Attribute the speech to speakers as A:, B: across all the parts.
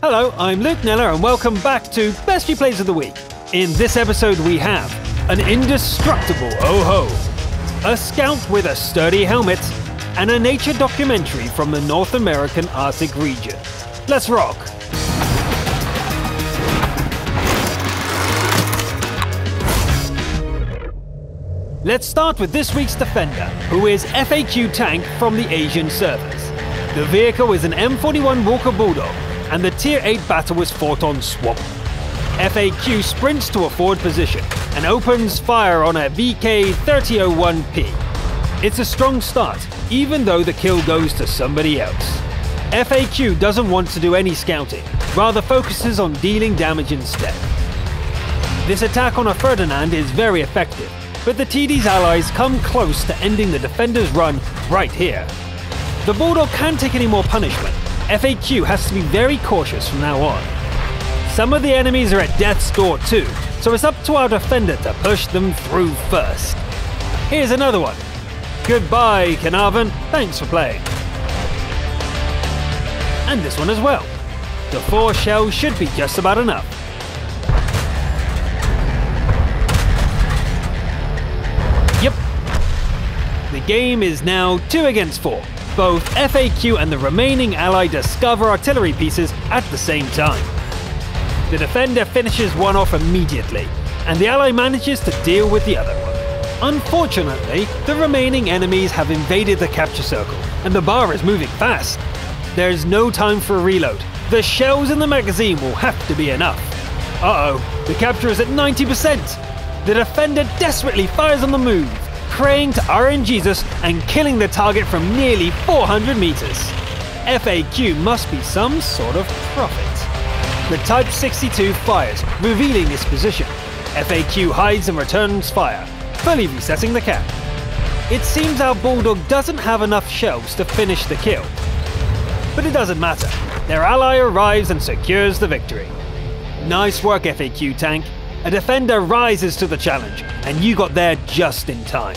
A: Hello, I'm Luke Neller and welcome back to Best Replays of the Week. In this episode we have an indestructible Oh-Ho, a scout with a sturdy helmet, and a nature documentary from the North American Arctic region. Let's rock! Let's start with this week's defender, who is FAQ Tank from the Asian servers. The vehicle is an M41 Walker Bulldog, and the Tier 8 battle was fought on Swamp. FAQ sprints to a forward position and opens fire on a VK-3001P. It's a strong start, even though the kill goes to somebody else. FAQ doesn't want to do any scouting, rather focuses on dealing damage instead. This attack on a Ferdinand is very effective, but the TD's allies come close to ending the defender's run right here. The Bulldog can't take any more punishment. FAQ has to be very cautious from now on. Some of the enemies are at death's door too, so it's up to our defender to push them through first. Here's another one. Goodbye, Carnarvon, thanks for playing. And this one as well. The 4 shells should be just about enough. Yep. The game is now 2 against 4. Both FAQ and the remaining ally discover artillery pieces at the same time. The defender finishes one off immediately, and the ally manages to deal with the other one. Unfortunately, the remaining enemies have invaded the capture circle, and the bar is moving fast. There's no time for a reload. The shells in the magazine will have to be enough. Uh-oh, the capture is at 90%. The defender desperately fires on the move, praying to RNGesus and killing the target from nearly 400 meters. FAQ must be some sort of prophet. The Type 62 fires, revealing his position. FAQ hides and returns fire, fully resetting the cap. It seems our Bulldog doesn't have enough shells to finish the kill. But it doesn't matter. Their ally arrives and secures the victory. Nice work, FAQ Tank. A defender rises to the challenge, and you got there just in time.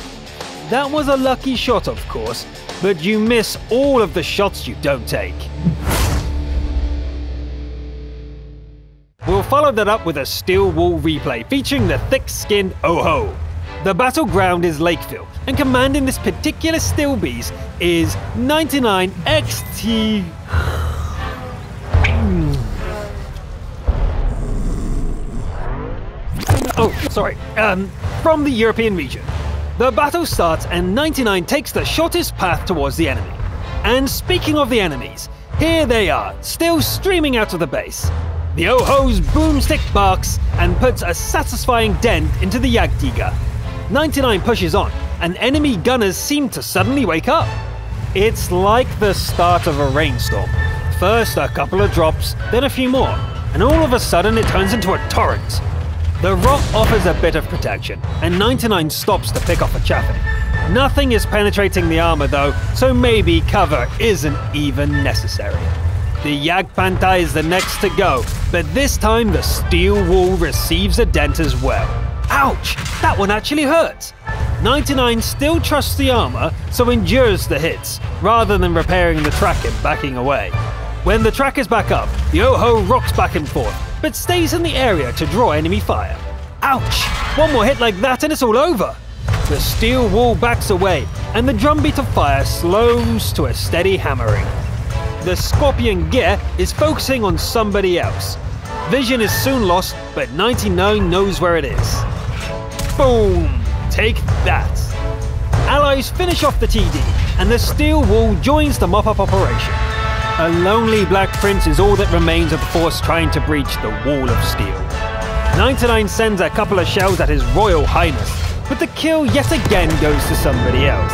A: That was a lucky shot, of course, but you miss all of the shots you don't take. We'll follow that up with a Steel Wall replay featuring the thick-skinned Oh-Ho. The battleground is Lakeville, and commanding this particular Steel Beast is 99XT... from the European region. The battle starts and 99 takes the shortest path towards the enemy. And speaking of the enemies, here they are, still streaming out of the base. The Oh-Ho's boomstick barks and puts a satisfying dent into the Jagdtiger. 99 pushes on, and enemy gunners seem to suddenly wake up. It's like the start of a rainstorm. First a couple of drops, then a few more, and all of a sudden it turns into a torrent. The rock offers a bit of protection, and 99 stops to pick off a chaffing. Nothing is penetrating the armor though, so maybe cover isn't even necessary. The Jagdpanther is the next to go, but this time the steel wall receives a dent as well. Ouch! That one actually hurt! 99 still trusts the armor, so endures the hits, rather than repairing the track and backing away. When the track is back up, the Oh-Ho rocks back and forth, but stays in the area to draw enemy fire. Ouch! One more hit like that and it's all over! The steel wall backs away, and the drumbeat of fire slows to a steady hammering. The Scorpion gear is focusing on somebody else. Vision is soon lost, but 99 knows where it is. Boom! Take that! Allies finish off the TD, and the steel wall joins the mop-up operation. A lonely Black Prince is all that remains of the force trying to breach the Wall of Steel. 99 sends a couple of shells at His Royal Highness, but the kill yet again goes to somebody else.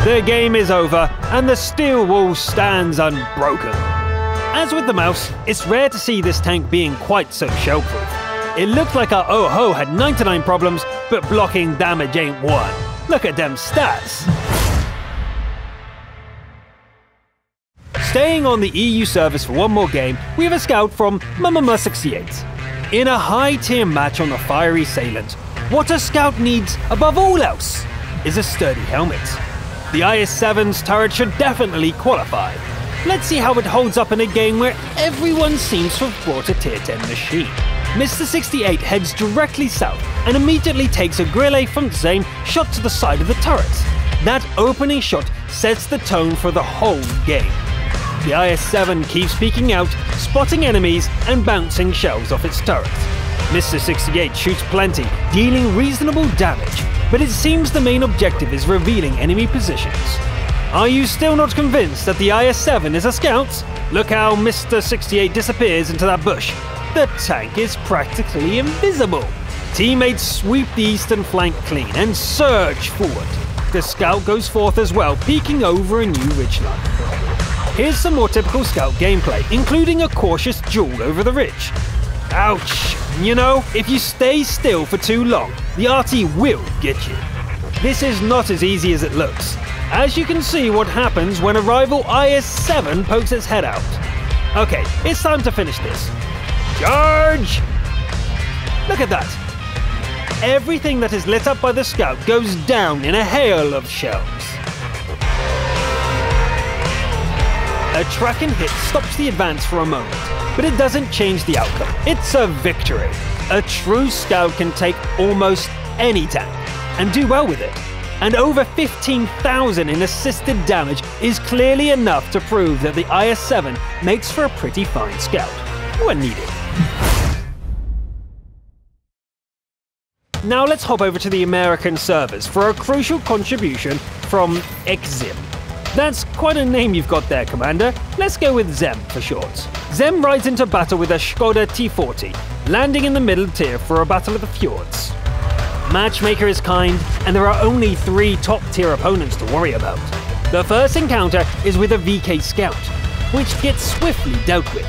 A: The game is over, and the steel wall stands unbroken. As with the mouse, it's rare to see this tank being quite so shell-proof. It looked like our Oh-Ho had 99 problems, but blocking damage ain't one. Look at them stats! Staying on the EU service for one more game, we have a scout from MMOR68. In a high-tier match on the Fiery Assailant, what a scout needs, above all else, is a sturdy helmet. The IS-7's turret should definitely qualify. Let's see how it holds up in a game where everyone seems to have brought a tier 10 machine. Mr. 68 heads directly south and immediately takes a grille from Zane shot to the side of the turret. That opening shot sets the tone for the whole game. The IS-7 keeps peeking out, spotting enemies and bouncing shells off its turret. Mr. 68 shoots plenty, dealing reasonable damage, but it seems the main objective is revealing enemy positions. Are you still not convinced that the IS-7 is a scout? Look how Mr. 68 disappears into that bush. The tank is practically invisible. Teammates sweep the eastern flank clean and surge forward. The scout goes forth as well, peeking over a new ridgeline. Here's some more typical scout gameplay, including a cautious duel over the ridge. Ouch! You know, if you stay still for too long, the RT will get you. This is not as easy as it looks, as you can see what happens when a rival IS-7 pokes its head out. Okay, it's time to finish this. Charge! Look at that. Everything that is lit up by the scout goes down in a hail of shells. A track and hit stops the advance for a moment, but it doesn't change the outcome. It's a victory. A true scout can take almost any tank and do well with it. And over 15,000 in assisted damage is clearly enough to prove that the IS-7 makes for a pretty fine scout when needed. Now let's hop over to the American servers for a crucial contribution from Xzim. That's quite a name you've got there, Commander. Let's go with Zem for short. Zem rides into battle with a Skoda T40, landing in the middle tier for a battle of the fjords. Matchmaker is kind, and there are only 3 top-tier opponents to worry about. The first encounter is with a VK Scout, which gets swiftly dealt with.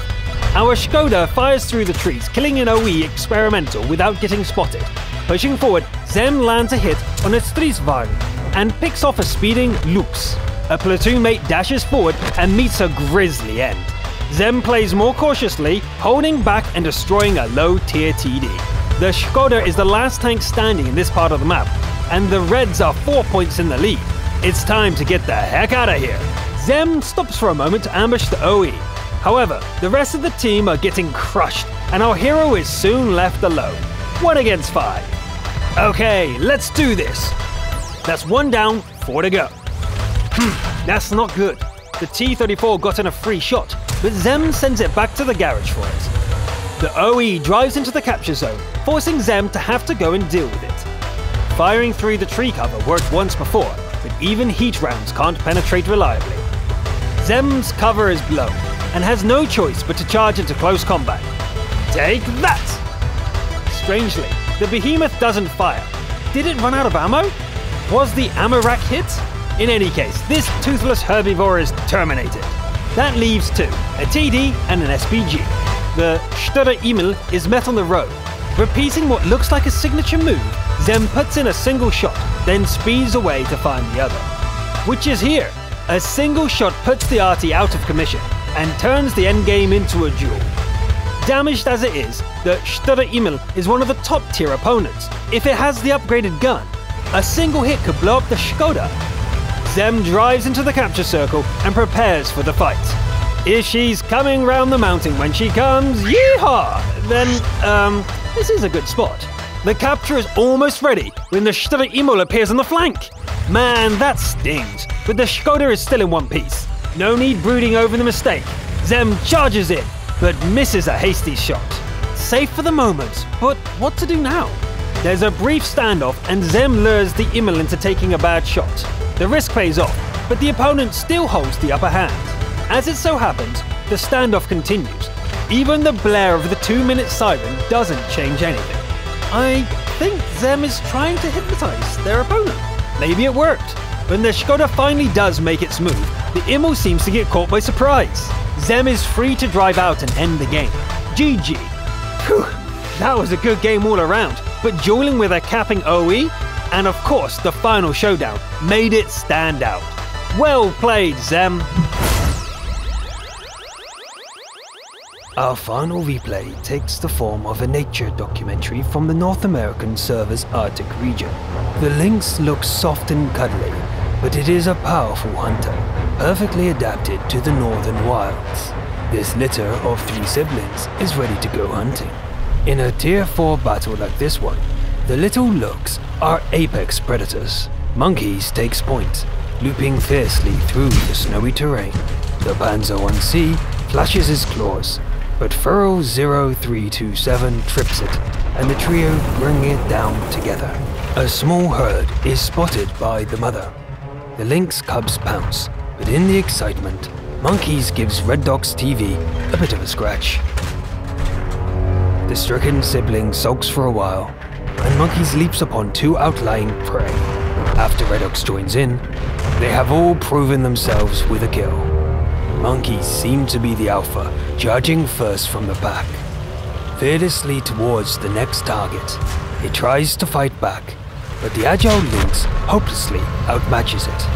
A: Our Skoda fires through the trees, killing an OE experimental without getting spotted. Pushing forward, Zem lands a hit on a Stridsvagn and picks off a speeding Lux. A platoon mate dashes forward and meets a grisly end. Zem plays more cautiously, holding back and destroying a low-tier TD. The Skoda is the last tank standing in this part of the map, and the Reds are 4 points in the lead. It's time to get the heck out of here. Zem stops for a moment to ambush the OE. However, the rest of the team are getting crushed, and our hero is soon left alone. 1 against 5. Okay, let's do this. That's 1 down, 4 to go. That's not good. The T-34 got in a free shot, but Zem sends it back to the garage for it. The OE drives into the capture zone, forcing Zem to have to go and deal with it. Firing through the tree cover worked once before, but even heat rounds can't penetrate reliably. Zem's cover is blown, and has no choice but to charge into close combat. Take that! Strangely, the behemoth doesn't fire. Did it run out of ammo? Was the ammo rack hit? In any case, this toothless herbivore is terminated. That leaves 2, a TD and an SPG. The Störe Emil is met on the road. Repeating what looks like a signature move, Zem puts in a single shot, then speeds away to find the other. Which is here. A single shot puts the RT out of commission and turns the endgame into a duel. Damaged as it is, the Störe Emil is one of the top tier opponents. If it has the upgraded gun, a single hit could blow up the Skoda. Zem drives into the capture circle and prepares for the fight. If she's coming round the mountain when she comes, yeehaw! Then, this is a good spot. The capture is almost ready when the Störe Emil appears on the flank. Man, that stings, but the Skoda is still in one piece. No need brooding over the mistake. Zem charges in, but misses a hasty shot. Safe for the moment, but what to do now? There's a brief standoff and Zem lures the Emil into taking a bad shot. The risk pays off, but the opponent still holds the upper hand. As it so happens, the standoff continues. Even the blare of the 2-minute siren doesn't change anything. I think Zem is trying to hypnotize their opponent. Maybe it worked. When the Skoda finally does make its move, the Emil seems to get caught by surprise. Zem is free to drive out and end the game. GG. Phew, that was a good game all around, but dueling with a capping OE, and of course the final showdown, made it stand out. Well played, Zem. Our final replay takes the form of a nature documentary from the North American server's Arctic region. The lynx looks soft and cuddly, but it is a powerful hunter. perfectly adapted to the northern wilds. This litter of 3 siblings is ready to go hunting. In a tier 4 battle like this one, the little looks are apex predators. Monkeys takes point, looping fiercely through the snowy terrain. The Panzer 1C flashes his claws, but Furrow 0327 trips it, and the trio bring it down together. A small herd is spotted by the mother. The lynx cubs pounce, but in the excitement, Monkeys gives Red Dog's TV a bit of a scratch. The stricken sibling sulks for a while, and Monkeys leaps upon 2 outlying prey. After Red Ox joins in, they have all proven themselves with a kill. Monkeys seem to be the alpha, charging first from the pack. Fearlessly towards the next target, it tries to fight back, but the agile lynx hopelessly outmatches it.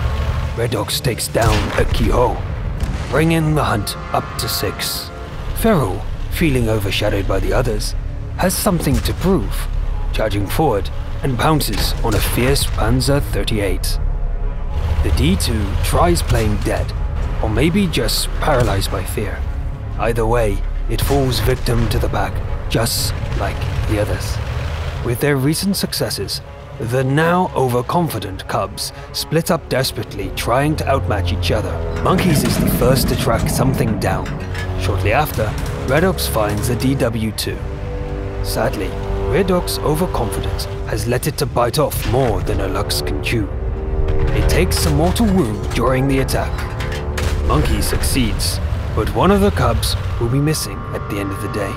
A: Red Ox takes down a keyhole, bringing the hunt up to 6. Feral, feeling overshadowed by the others, has something to prove, charging forward and pounces on a fierce Panzer 38. The D2 tries playing dead, or maybe just paralyzed by fear. Either way, it falls victim to the pack, just like the others. With their recent successes, the now overconfident cubs split up desperately, trying to outmatch each other. Monkeys is the first to track something down. Shortly after, Red Ox finds the DW2. Sadly, Red Ox's overconfidence has led it to bite off more than a lux can chew. It takes a mortal wound during the attack. Monkey succeeds, but one of the cubs will be missing at the end of the day.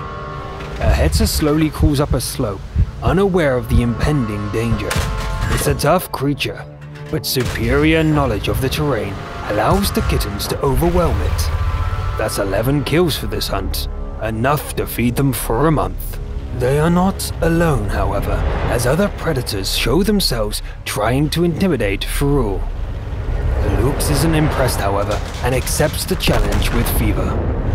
A: A Hetzer slowly crawls up a slope, unaware of the impending danger. It's a tough creature, but superior knowledge of the terrain allows the kittens to overwhelm it. That's 11 kills for this hunt, enough to feed them for a month. They are not alone, however, as other predators show themselves trying to intimidate Furul. The Lux isn't impressed, however, and accepts the challenge with fever.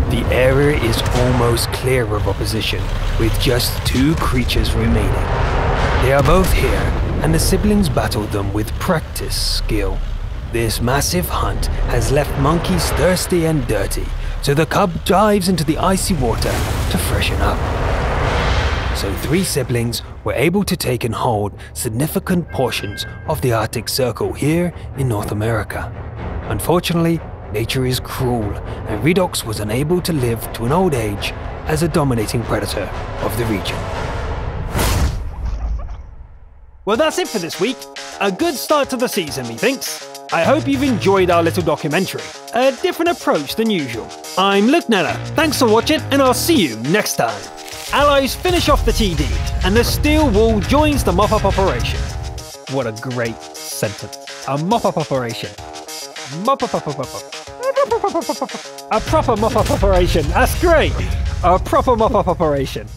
A: The area is almost clear of opposition, with just 2 creatures remaining. They are both here, and the siblings battle them with practice skill. This massive hunt has left Monkeys thirsty and dirty, so the cub dives into the icy water to freshen up. So 3 siblings were able to take and hold significant portions of the Arctic Circle here in North America. Unfortunately, nature is cruel, and Redox was unable to live to an old age as a dominating predator of the region. Well, that's it for this week. A good start to the season, methinks. I hope you've enjoyed our little documentary. A different approach than usual. I'm Luke Nella, thanks for watching, and I'll see you next time. Allies finish off the TD, and the steel wall joins the mop-up operation. What a great sentence. A mop-up operation. A proper mop-up operation. That's great. A proper mop-up operation.